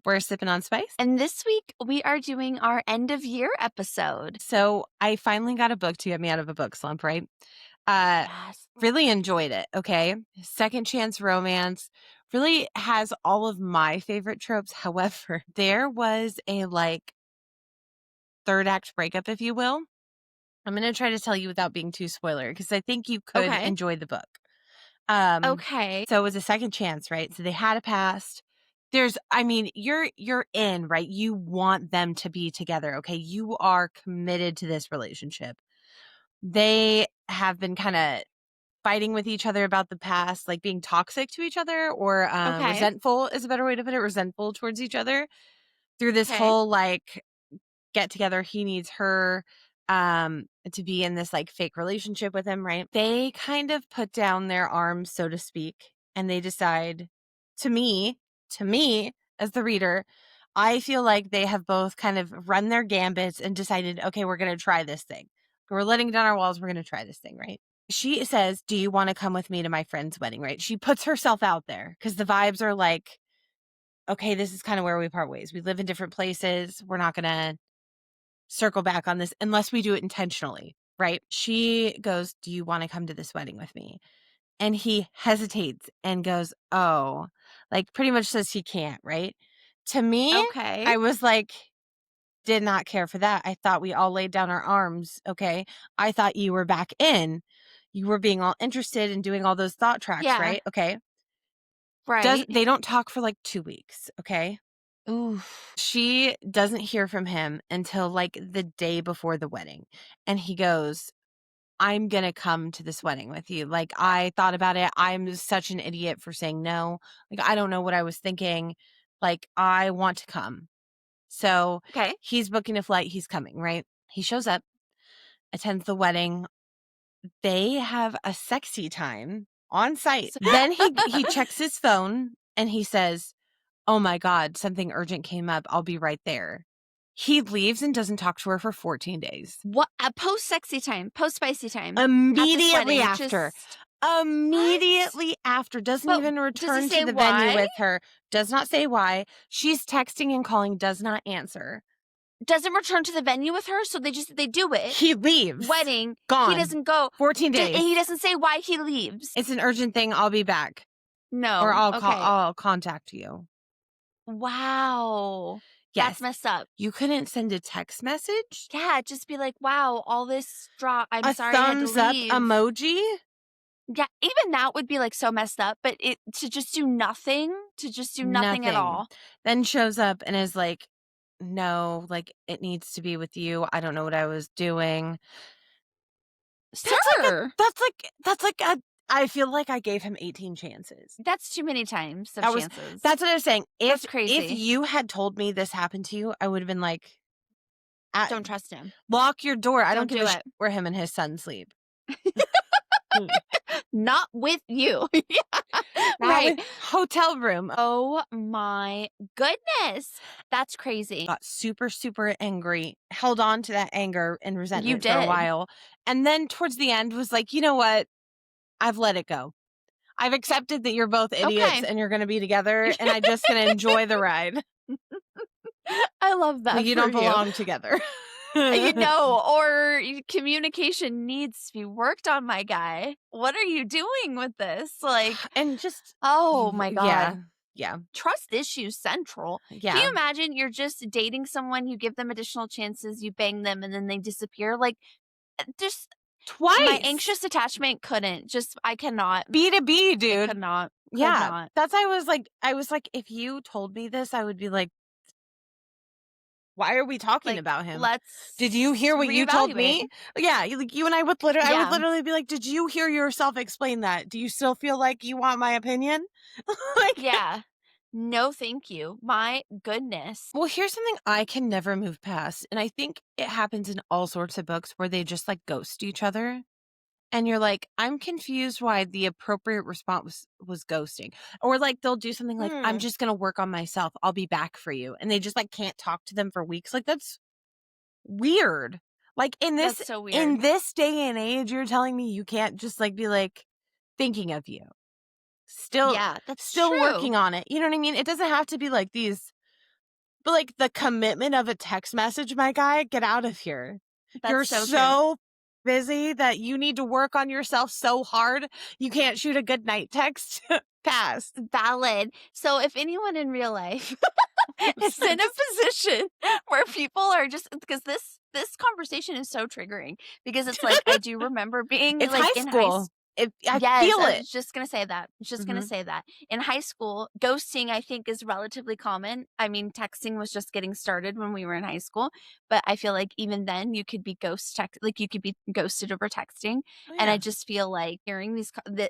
We're sipping on spice. And this week we are doing our end of year episode. So I finally got a book to get me out of a book slump, right? Yes. Really enjoyed it. Okay. Second chance romance really has all of my favorite tropes. However, there was a third act breakup, if you will. I'm going to try to tell you without being too spoiler because I think you could Okay. enjoy the book. Okay. So it was a second chance, right? So they had a past. You're in, right? You want them to be together. Okay. You are committed to this relationship. They have been kind of fighting with each other about the past, like being toxic to each other or Okay. resentful is a better way to put it, resentful towards each other through this Okay. whole get together. He needs her to be in this fake relationship with him, right? They kind of put down their arms, so to speak, and they decide to me as the reader, I feel like they have both kind of run their gambits and decided, okay, we're going to try this thing. We're letting down our walls. We're going to try this thing, right? She says, do you want to come with me to my friend's wedding, right? She puts herself out there because the vibes are like, okay, this is kind of where we part ways. We live in different places. We're not going to circle back on this unless we do it intentionally, right? She goes, do you want to come to this wedding with me? And he hesitates and goes, oh, pretty much says he can't, right? To me, Okay. I was did not care for that. I thought we all laid down our arms, okay? I thought you were back in. You were being all interested and doing all those thought tracks, Yeah. right? Okay. Right. They don't talk for 2 weeks, okay? Ooh. She doesn't hear from him until the day before the wedding. And he goes, I'm going to come to this wedding with you. I thought about it. I'm such an idiot for saying no. I don't know what I was thinking. I want to come. So Okay. he's booking a flight. He's coming, right? He shows up, attends the wedding. They have a sexy time on site. Then he checks his phone and he says, oh my God, something urgent came up. I'll be right there. He leaves and doesn't talk to her for 14 days. What? Post sexy time, post spicy time. Immediately wedding, after. just- Immediately after. Doesn't But even does he return say to the why? venue with her. Does not say why. She's texting and calling, does not answer. Doesn't return to the venue with her, so they do it. He leaves. Wedding. Gone. He doesn't go. 14 days. He doesn't say why he leaves. It's an urgent thing. I'll be back. No. Or Okay. I'll contact you. Wow. Yes. That's messed up. You couldn't send a text message? Yeah, just be like, wow, all this drop. I'm sorry, A thumbs I had to leave. up emoji? Yeah, even that would be so messed up, but to just do nothing at all. Then shows up and is like, no, it needs to be with you. I don't know what I was doing. Sir, I feel like I gave him 18 chances. That's too many times of chances. That's what I was saying. That's crazy. If you had told me this happened to you, I would have been like, don't trust him. Lock your door. I don't give a shit it. where him and his son sleep. Not with you. Right. Hotel room. Oh my goodness. That's crazy. Got super, super angry, held on to that anger and resentment for a did. while. And then towards the end was like, you know what? I've let it go. I've accepted that you're both idiots and you're going to be together and I'm just going to enjoy the ride. I love that. You don't belong together. Or communication needs to be worked on, my guy. What are you doing with this? And just, oh my God. Yeah. Trust issues central. Yeah. Can you imagine you're just dating someone, you give them additional chances, you bang them, and then they disappear? Just twice. My anxious attachment couldn't. I cannot. B2B, dude. I could not. Yeah. That's why I was like, if you told me this, I would be like, why are we talking about him? Did you hear what you told me? Yeah, you and I would literally, I would literally be like, did you hear yourself explain that? Do you still feel like you want my opinion? Yeah. No, thank you. My goodness. Well, here's something I can never move past. And I think it happens in all sorts of books where they just ghost each other. And you're like, I'm confused why the appropriate response was ghosting. Or they'll do something I'm just going to work on myself. I'll be back for you. And they just can't talk to them for weeks. That's weird. That's so weird. In this day and age, you're telling me you can't just be thinking of you. Still, yeah, that's still true. working on it. You know what I mean? It doesn't have to be these But, like, the commitment of a text message, my guy, get out of here. You're That's so true. so busy that you need to work on yourself so hard, you can't shoot a good night text. Pass. Valid. So if anyone in real life is in a position where people are just because this conversation is so triggering because it's like I do remember being It's like high in high school. I Yes, feel I it. was just gonna say that. Just gonna Mhm. say that. In high school, ghosting I think is relatively common. I mean, texting was just getting started when we were in high school, but I feel like even then you could be you could be ghosted over texting. Oh, And I yeah. just feel like hearing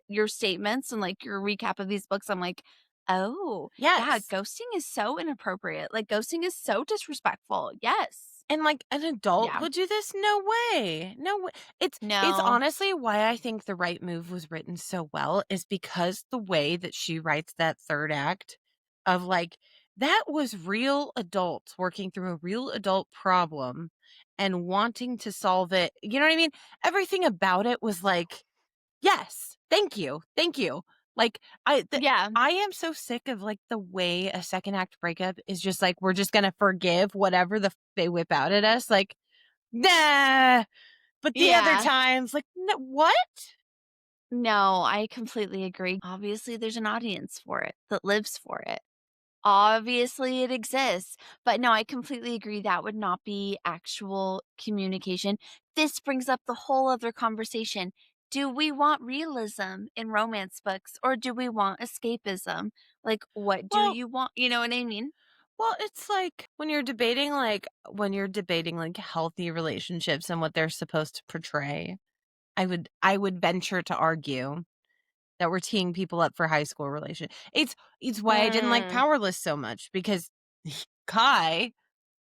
your statements and like your recap of these books, I'm like, oh, yeah, Yes. ghosting is so inappropriate. Like ghosting is so disrespectful. Yes. And, like, an adult Yeah. would do this? No way. No way. It's No. honestly why I think The Right Move was written so well is because the way that she writes that third act of, like, that was real adults working through a real adult problem and wanting to solve it. You know what I mean? Everything about it was like, yes, thank you. Thank you. Like, Yeah. I am so sick of, like, the way a second act breakup is just like, we're just gonna forgive whatever they whip out at us, like, "Nah," but the other Yeah. times, like, "No, what?" No, I completely agree. Obviously, there's an audience for it that lives for it. Obviously, it exists. But no, I completely agree. That would not be actual communication. This brings up the whole other conversation. Do we want realism in romance books or do we want escapism? Like, what do Well you want? You know what I mean? well, it's like when you're debating, like, healthy relationships and what they're supposed to portray, I would venture to argue that we're teeing people up for high school relation it's why I didn't like Mm. Powerless so much because Kai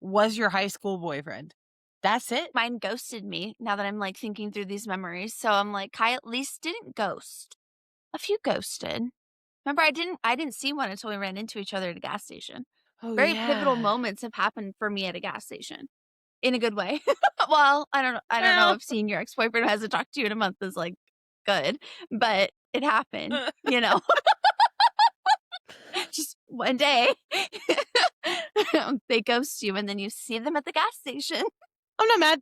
was your high school boyfriend. That's it. Mine ghosted me now that I'm like thinking through these memories. So I'm like, Kai at least didn't ghost. A few ghosted. Remember, I didn't see one until we ran into each other at a gas station. Oh, Very pivotal yeah. moments have happened for me at a gas station in a good way. Well, I don't know Well, if seeing your ex-boyfriend who hasn't talked to you in a month is like good, but it happened, you know. Just one day they ghost you and then you see them at the gas station. I'm not mad.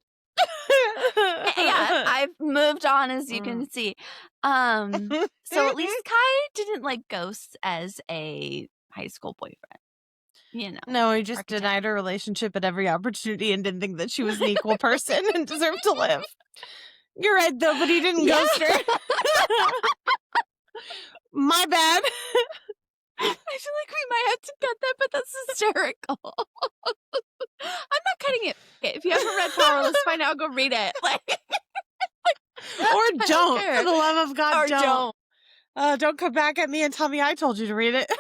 Yeah, I've moved on as you Mm. can see. So at least Kai didn't like ghost as a high school boyfriend. You know, No, he just archetype. denied her relationship at every opportunity and didn't think that she was an equal person and deserved to live. You're right, though, but he didn't Yeah. ghost her. My bad. I feel like we might have to cut that, but that's hysterical. I'm not cutting it. Okay, if you haven't read Powerless by now, go read it. Like, Or I don't. For care. the love of God, Or don't. Don't come back at me and tell me I told you to read it.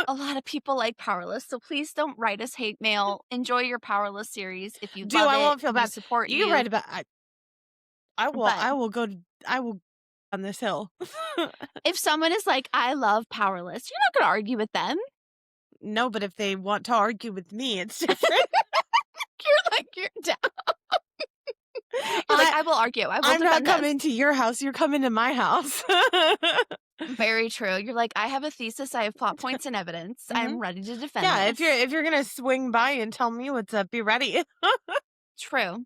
A lot of people like Powerless, so please don't write us hate mail. Enjoy your Powerless series. If you love I it, won't feel we bad. support You can write you. about But I will on this hill. if someone is like, I love Powerless, you're not going to argue with them. No, but if they want to argue with me, it's different. You're down. You're like, I will argue. I will I'm not defend this. coming to your house. You're coming to my house. Very true. You're like, I have a thesis. I have plot points and evidence. I'm ready to defend Yeah, this. if you're gonna swing by and tell me what's up, be ready. True.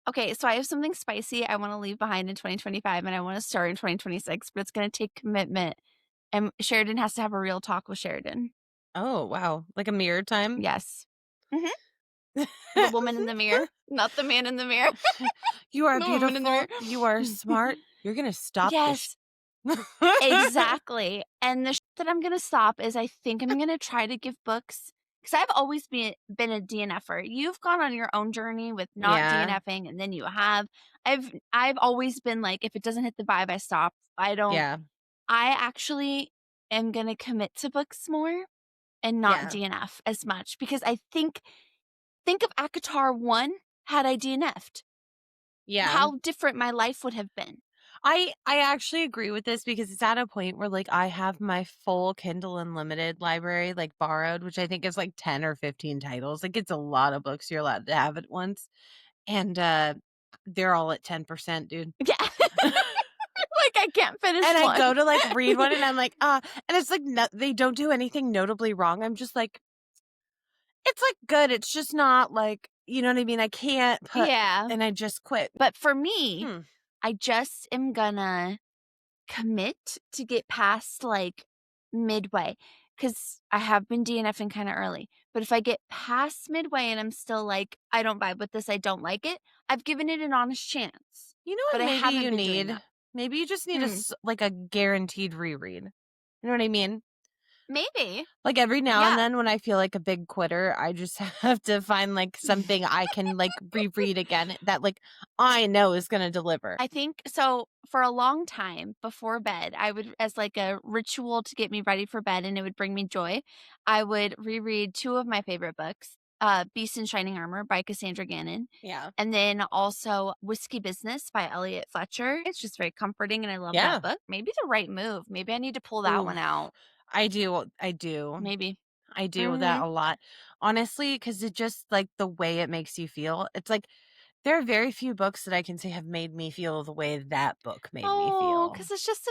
Okay, so I have something spicy I want to leave behind in 2025 and I want to start in 2026, but it's going to take commitment. And Sheridan has to have a real talk with Sheridan. Oh, wow. Like a mirror time? Yes. hmm The woman in the mirror, not the man in the mirror. You are The woman in the beautiful. mirror. You are smart. You're gonna stop this. Yes, exactly. And the that I'm going to stop is I think I'm going to try to give books because I've always been a DNFer. You've gone on your own journey with not Yeah. DNFing, and then you have. I've always been like, if it doesn't hit the vibe, I stop. I don't. Yeah. I actually am going to commit to books more and not Yeah. DNF as much because I think of ACOTAR 1 had I DNF'd. Yeah. How different my life would have been. I actually agree with this because it's at a point where, like, I have my full Kindle Unlimited library, like, borrowed, which I think is, like, 10 or 15 titles. Like, it's a lot of books you're allowed to have at once. And, they're all at 10%, dude. Yeah. Like, I can't finish And one. I go to, like, read one, and I'm like, and it's like, they don't do anything notably wrong. I'm just like, It's, like, good, it's just not, like, you know what I mean? I can't put Yeah. and I just quit. But for me, Hmm. I just am gonna commit to get past, like, midway, because I have been DNFing kinda early, but if I get past midway and I'm still like, "I don't vibe with this, I don't like it," I've given it an honest chance, You know but what I maybe haven't you been doing need? that. Maybe you just need Hmm, like, a guaranteed reread. You know what I mean? maybe. Like, every now and Yeah. then when I feel like a big quitter, I just have to find, like, something I can, like, reread again that, like, I know is gonna deliver. I think so for a long time before bed, I would as like a ritual to get me ready for bed and it would bring me joy, I would reread 2 of my favorite books, Beast in Shining Armor by Cassandra Gannon, Yeah. and then also Whiskey Business by Elliot Fletcher. It's just very comforting and I love that Yeah. book. Maybe the right move. Maybe I need to pull that Ooh, one out. I do. Maybe. I do that Mhm. a lot. Honestly, because it just like, the way it makes you feel, it's like, there are very few books that I can say have made me feel the way that book made me Oh, feel. because it's just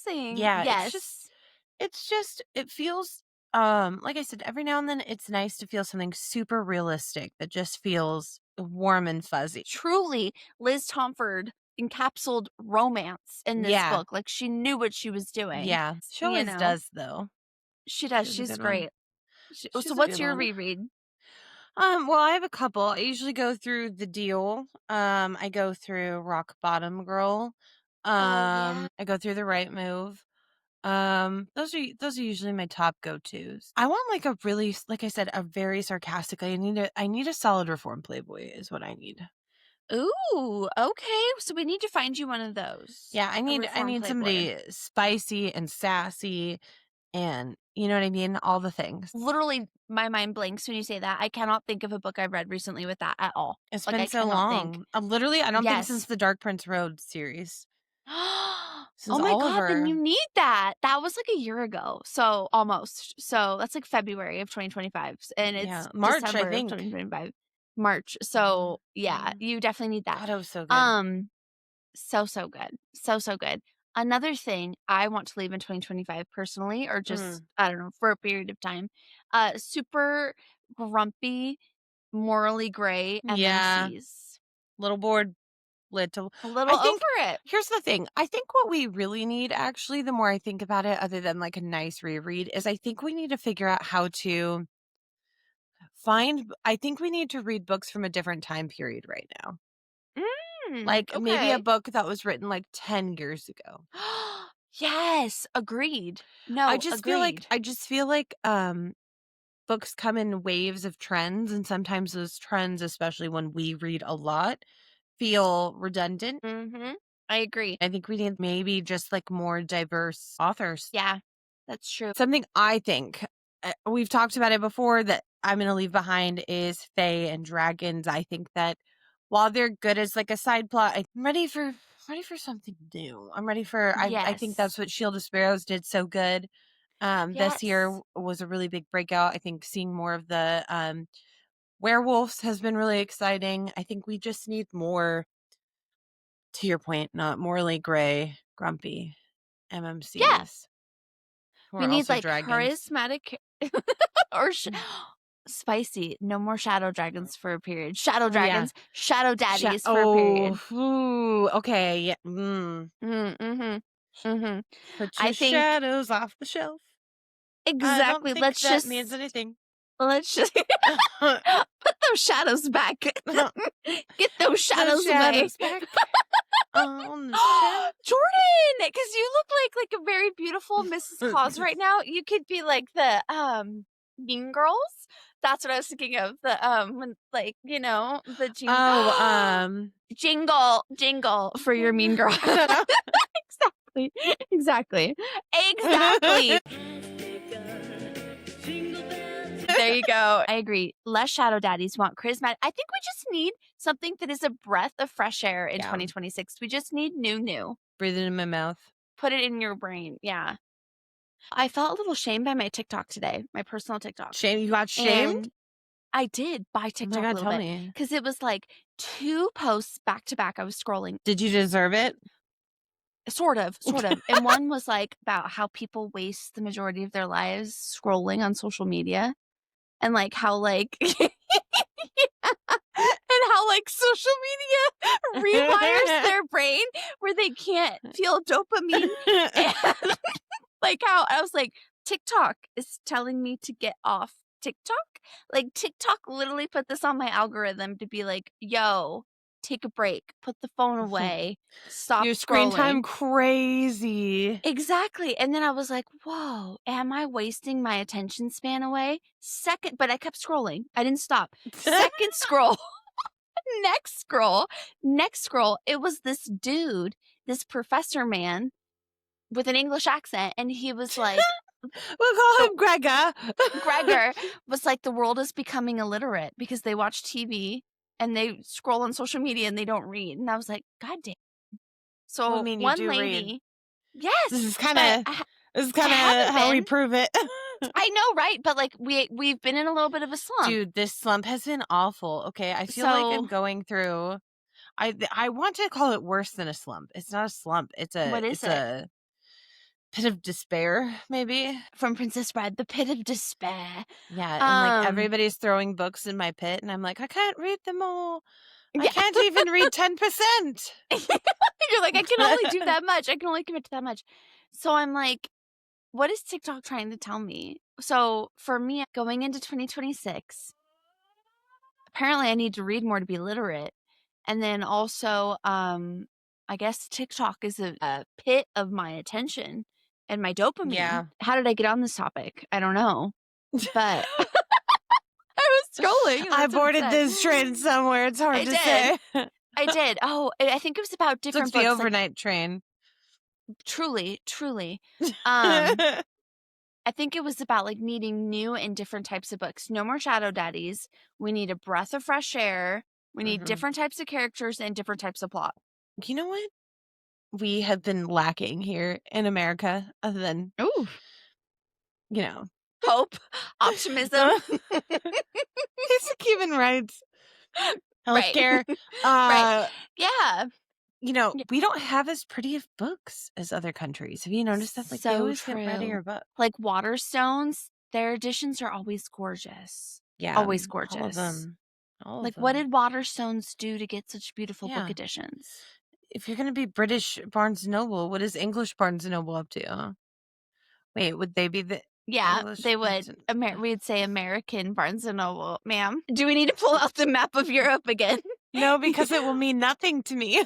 amazing. Yeah, Yes. it feels, like I said, every now and then, it's nice to feel something super realistic that just feels warm and fuzzy. Truly, Liz Tomford encapsulated romance in this Yeah, book, like, she knew what she was doing, yeah. She you always know? does, though. She She does, has a she's good one. great. So She's a what's good your one. reread? Well, I have a couple. I usually go through The Deal. I go through Rock Bottom Girl. Oh, yeah. I go through The Right Move. Those are usually my top go-tos. I want like a really, like I said, a very sarcastic. I need a solid reform playboy is what I need. Ooh, okay, so we need to find you one of those. Yeah, A I reformed need Playboy. somebody spicy and sassy and you know what I mean? All the things. Literally, my mind blanks when you say that. I cannot think of a book I've read recently with that at all. It's Like, been I so cannot think. long. Literally, I don't think since Yes. the Dark Prince Road series. Since Oh my god, then Oliver. you need that. That was, like, a year ago, so almost. So, that's, like, February of 2025, and it's Yeah, March, I December of think. 2025. March. Mhm, So, yeah, mhm. you definitely need that. God, it was so good. Um, so, so good. So, so good. Another thing I want to leave in 2025 personally, or just, Mm. I don't know, for a period of time, super grumpy, morally gray Yeah, MMCs. little bored, little. A little I over think it. here's the thing. I think what we really need, actually, the more I think about it, other than like a nice reread, is I think we need to figure out how to I think we need to read books from a different time period right now. Like maybe a Okay. book that was written like 10 years ago. Yes, agreed. No, agreed. I just feel like books come in waves of trends, and sometimes those trends, especially when we read a lot, feel redundant. Mhm. I agree. I think we need maybe just like more diverse authors. Yeah, that's true. Something I think we've talked about it before that I'm going to leave behind is Fae and Dragons. I think that while they're good as like a side plot, I'm ready for something new. I'm ready for I think Yes. that's what Shield of Sparrows did so good. This year Yes. was a really big breakout. I think seeing more of the werewolves has been really exciting. I think we just need more, to your point, not morally gray, grumpy Yeah. MMCs who We are need, also like, dragons. charismatic or spicy. No more shadow dragons for a period. Shadow Yeah. dragons, shadow daddies for a period. Oh, ooh, okay. Yeah. Mhm. Mhm. Put I your think shadows off the shelf. I don't exactly. think that means anything. Let's just put those shadows back. Get those The shadows away. shadows back on the shelf. Jordan, because you look like a very beautiful Mrs. Claus right now. You could be like the Mean Girls. That's what I was thinking of. The when like, the Oh, jingle jingle for your Mean Girl. Exactly. Exactly. Exactly. There you go. I agree. Less shadow daddies, want charismatic. I think we just need something that is a breath of fresh air in yeah. 2026. We just need new. Breathe it in my mouth. Put it in your brain. Yeah. I felt a little shamed by my TikTok today, my personal TikTok. Shame you got shamed? And I did by Oh my TikTok a god, little tell bit me. because it was like 2 posts back to back. I was scrolling, Did you deserve it? sort of, sort of. And one was like about how people waste the majority of their lives scrolling on social media. and like how like and how like social media rewires their brain where they can't feel dopamine and like how I was like, TikTok is telling me to get off TikTok. Like TikTok literally put this on my algorithm to be like, yo, take a break, put the phone away, stop Your screen time scrolling. crazy. Exactly. And then I was like, whoa, am I wasting my attention span away? Second, but I kept scrolling. I didn't stop. Second scroll, next scroll. It was this dude, this professor man with an English accent. And he was like, We'll call him Gregor. Gregor was like, the world is becoming illiterate because they watch TV and they scroll on social media and they don't read. And I was like, God damn. So Well, I mean, you one do read. lady, yes, This is but kind of haven't how we been. prove it. I know, right? But like we've been in a little bit of a slump. Dude, this slump has been awful. Okay, I feel like I'm So going through. I want to call it worse than a slump. It's not a slump. what is it? A pit of despair, maybe. From Princess Bride, the pit of despair. Yeah, and like everybody's throwing books in my pit, and I'm like, I can't read them all. I Yeah. can't even read 10%. You're like, I can only do that much. I can only commit to that much. So I'm like, what is TikTok trying to tell me? So for me, going into 2026, apparently I need to read more to be literate. And then also, I guess TikTok is a pit of my attention and my dopamine. Yeah. How did I get on this topic? I don't know. But I was scrolling. I boarded this train somewhere. It's hard to say. I did. Oh, I think it was about different It's books. the overnight train. Truly. I think it was about like needing new and different types of books. No more shadow daddies. We need a breath of fresh air. We need different types of characters and different types of plot. You know what we have been lacking here in America, other than, hope, optimism, basic human rights, healthcare. Right. Yeah. We don't have as pretty of books as other countries. Have you noticed that? Like, they always get prettier books. Like Waterstones, their editions are always gorgeous. Yeah, always gorgeous. All of them. Like, what did Waterstones do to get such beautiful book Yeah. editions? If you're going to be British Barnes & Noble, what is English Barnes & Noble up to? Wait, would they be the Yeah, English they Barnes would. We'd say American Barnes & Noble. Ma'am, do we need to pull out the map of Europe again? No, because it will mean nothing to me.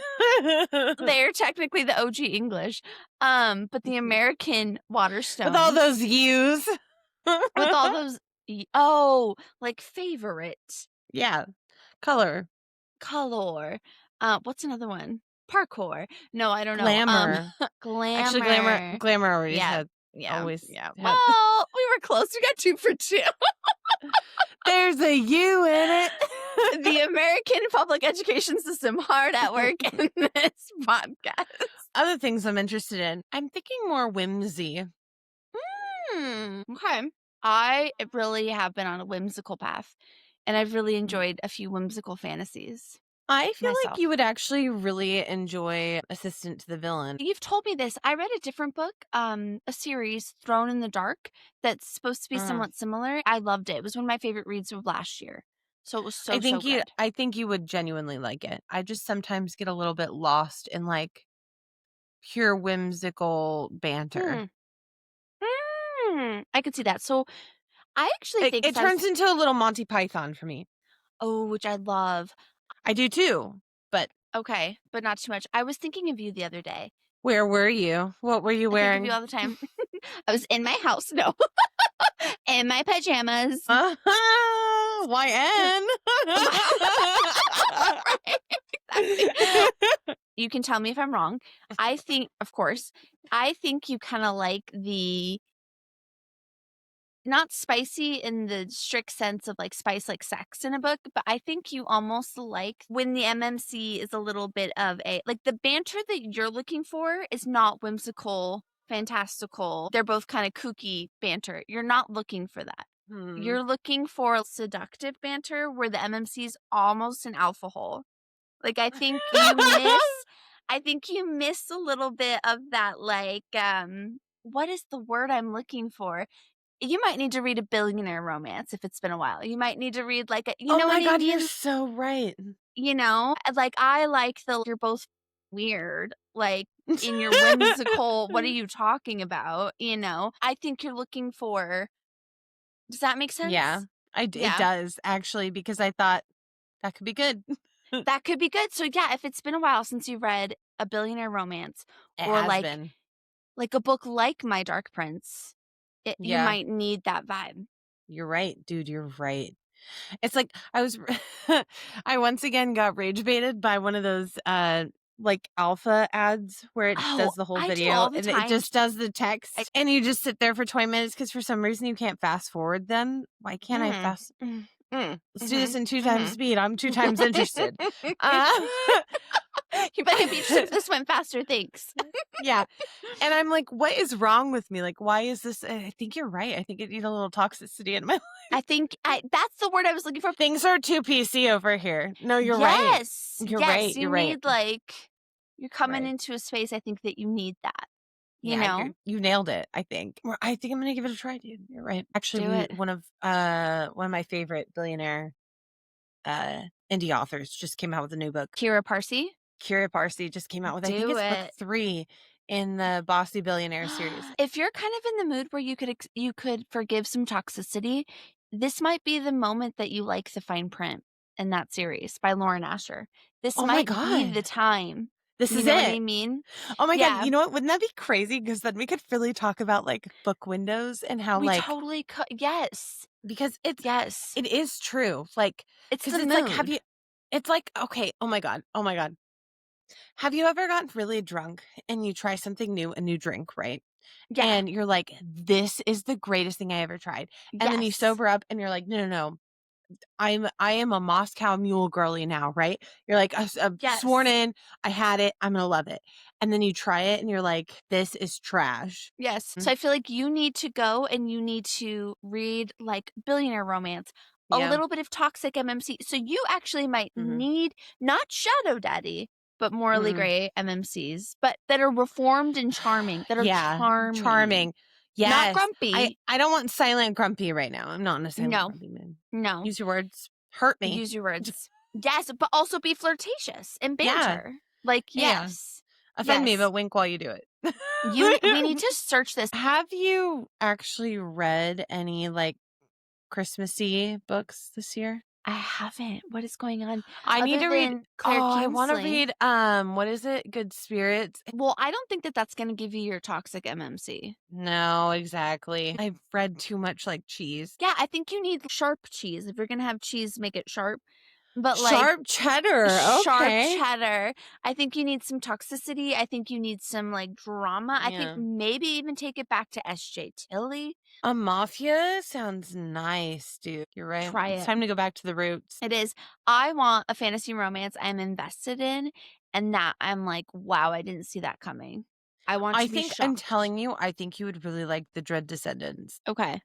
They're technically the OG English. But the American Waterstones. With all those U's. With all those, like favorite. Yeah. Color. What's another one? Parkour. No, I don't know. Glamour. Glamour. Actually, Glamour already had. Yeah. Always. Yeah. Had. Well, we were close. We got 2 for 2. There's a U in it. The American public education system hard at work in this podcast. Other things I'm interested in. I'm thinking more whimsy. Okay. I really have been on a whimsical path, and I've really enjoyed a few whimsical fantasies. I feel myself. like you would actually really enjoy Assistant to the Villain. You've told me this. I read a different book, a series, Thrown in the Dark, that's supposed to be somewhat similar. I loved it. It was one of my favorite reads of last year. So it was so good. I think you would genuinely like it. I just sometimes get a little bit lost in like pure whimsical banter. I could see that. So I actually think it turns into a little Monty Python for me. Oh, which I love. I do too, but okay, but not too much. I was thinking of you the other day. Where were you? What were you wearing? I think of you all the time. I was in my house. No, in my pajamas. YN. You can tell me if I'm wrong. I think, of course, you kind of like the. Not spicy in the strict sense of like spice like sex in a book, but I think you almost like when the MMC is a little bit of like the banter that you're looking for is not whimsical, fantastical. They're both kind of kooky banter. You're not looking for that. You're looking for seductive banter where the MMC is almost an alpha hole. Like I think you miss a little bit of that like what is the word I'm looking for? You might need to read a billionaire romance if it's been a while. You might need to read, like, a you Oh know what my I god, you're mean? so right. You know? Like, I like the you're both weird, like, in your whimsical, "What are you talking about?" You know? I think you're looking for does that make Yeah, sense? it Yeah. does actually because I thought that could be good. It That could be good. So, yeah, if it's been a while since you read a billionaire romance or, has been. like a book like My Dark Prince, you Yeah, might need that vibe. you're right, dude, you're right. It's like I was I once again got rage baited by one of those, like, alpha ads where it Oh, does the whole I do video all the and it time. just does the I text, and you just sit there for 20 minutes because for some reason you can't fast forward them. Why can't I mm, fast mm, mm, let's do this mhm, in 2 times mhm. speed, I'm 2 times interested. Uh You'd be like, "I'd be interested if this went faster, thanks." Yeah, and I'm like, "What is wrong with me? Like, why is this" I think you're right, I think it needs a little toxicity in my life. I think I that's the word I was looking for. Things are too PC over here. No, you're right. Yes, You're right, yes, you you're right. need, like you're coming Right. into a space, I think, that you need that, you Yeah, know? you nailed it, I think. Or I think I'm gonna give it a try, dude. You're right. Actually, Do it. one of my favorite billionaire, uh, indie authors just came out with a new book. Kira Parsi? Kira Parsi just came out with I think Do it's book it. 3 in the Bossy Billionaire series. If you're kind of in the mood where you could forgive some toxicity, this might be the moment that you like the fine print in that series by Lauren Asher. This Oh my might be the god. time. This You is know what I it. mean? Oh my god, Yeah, you know what? Wouldn't that be crazy? Because then we could really talk about, like, book windows and how, we like totally could. Yes. because Yes. it is true, like, It's because the it's like, have mood. you it's like, okay, oh my god. Have you ever gotten really drunk and you try something new, a new drink, right? Yeah. And you're like, "This is the greatest thing I ever tried." And then you Yes. sober up and you're like, "No, no, no. I am a Moscow Mule girly now," right? You're like, I'm sworn Yes. in. I had it. I'm gonna love it." And then you try it and you're like, "This is trash." Yes. Mm, So I feel like you need to go and you need to read like billionaire romance, a yeah. little bit of toxic MMC. So you actually might Mhm. need not Shadow Daddy, but morally Mm-mm. gray MMCs, but that are reformed and charming, that are Yeah. charming, Charming. not Yes. grumpy. I don't want silent grumpy right now. I'm not in a silent No, grumpy mood. no. Use your words. Hurt me. Use your words. Yes, but also be flirtatious and Yeah. banter. Like, Yeah, yeah. yes. Offend me, Yes. but wink while you do it. We need to search this. Have you actually read any, like, Christmassy books this year? I haven't. What is going on I need other to read than Claire oh, I wanna Kingsley? read, what is it? Good Spirits? Well, I don't think that that's gonna give you your toxic MMC. No, exactly. I've read too much, like, cheese. Yeah, I think you need sharp cheese. If you're gonna have cheese, make it sharp. But like Sharp cheddar, sharp okay. cheddar, I think you need some toxicity. I think you need some like drama. I think Yeah. maybe even take it back to SJ Tilly. A Mafia sounds nice, dude. You're right. Try It's it. time to go back to the roots. It is. I want a fantasy romance I'm invested in, and that I'm like, wow, I didn't see that coming. I want I to be think I'm shocked. telling you, I think you would really like The Dread Descendants. Okay.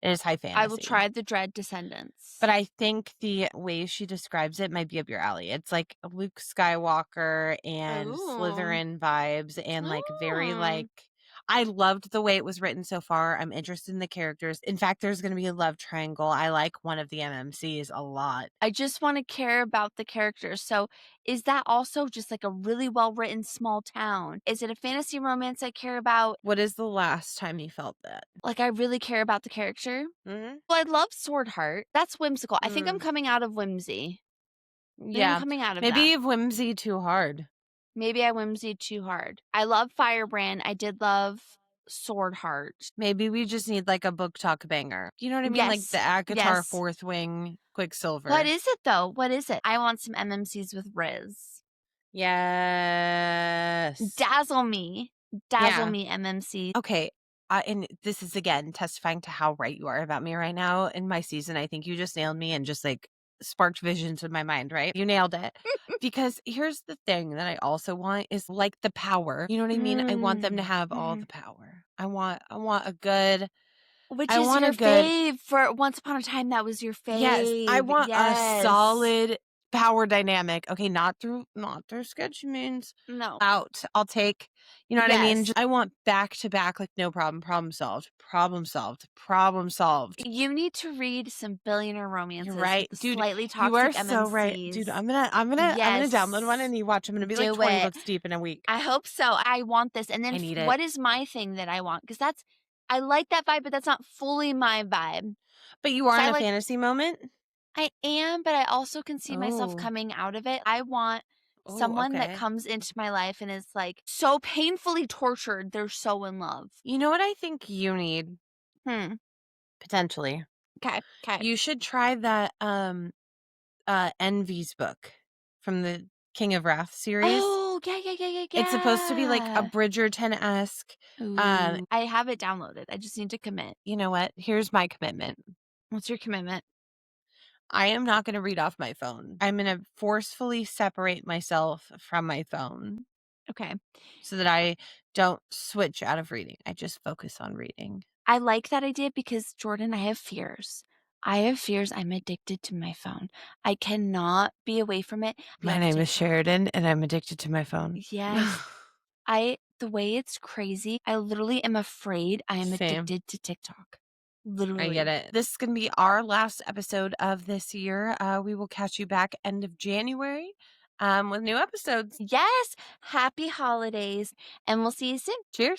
It is high I will fantasy. try the Dread Descendants. But I think the way she describes it might be up your alley. It's like Luke Skywalker and Ooh. Slytherin vibes and like very Mm. like I loved the way it was written so far. I'm interested in the characters. In fact, there's going to be a love triangle. I like one of the MMCs a lot. I just want to care about the characters. So, is that also just like a really well written small town? Is it a fantasy romance I care about? What is the last time you felt that? Like, I really care about the character? Hmm. Well, I love Sword Heart. That's whimsical. I think I'm Mm. coming out of whimsy. I think I'm Yeah. coming out of Maybe that. you've whimsy too hard. Maybe I whimsied too hard. I love Firebrand. I did love Sword Heart. Maybe we just need like a book talk banger. You know what I mean? Like the Yes. ACOTAR Yes. Fourth Wing What Quicksilver. is it though? What is it? I want some MMCs with Riz. Yes. Dazzle me. Dazzle Yeah. me, MMC. Okay. And this is again testifying to how right you are about me right now in my season. I think you just nailed me and just like sparked visions in my mind, right? You nailed it. Because here's the thing that I also want is like the power. You know what I mean? I want them to Mm. have all Mhm. the power. I want a good Which I is want a your good fave for Once Upon a Time, that was your yes, I fave. want a Yes. solid power dynamic. Okay, not through sketchy means. No. Out. I'll take, you know what I mean? Yes. Just, I want back to back, like, no problem, problem solved, problem solved, problem solved. You need to read some billionaire You're romances with right. the Dude, slightly you are toxic so right. Dude, MMCs. I'm gonna download one Yes. and you watch. I'm gonna be like Do 20 it. books deep in a week. I hope so. I want this. And then I need it. what is my thing that I want? Because I like that vibe, but that's not fully my vibe. But you are So in I a like, fantasy moment? I am, but I also can see myself Oh. coming out of it. I want Oh, someone that okay. comes into my life and is like so painfully tortured, they're so in love. You know what I think you need, Hmm. potentially? Okay. Okay. You should try that Envy's book from the King of Wrath series. Oh, yeah, yeah, yeah, yeah, It's supposed to be like a yeah. Bridgerton-esque. Ooh. I have it downloaded. I just need to commit. You know what? Here's my commitment. What's your commitment? I am not gonna read off my phone. I'm gonna forcefully separate myself from my phone Okay. so that I don't switch out of reading. I just focus on reading. I like that idea because, Jordan, I have fears. I have fears. I'm addicted to my phone. I cannot be away from it. My Love name is TikTok. Sheridan, and I'm addicted to my phone. Yes. The way it's crazy, I literally am afraid I am Same. addicted to TikTok. I get Literally. it. This is gonna be our last episode of this year. We will catch you back end of January, with new episodes. Yes. Happy holidays. And we'll see you soon. Cheers.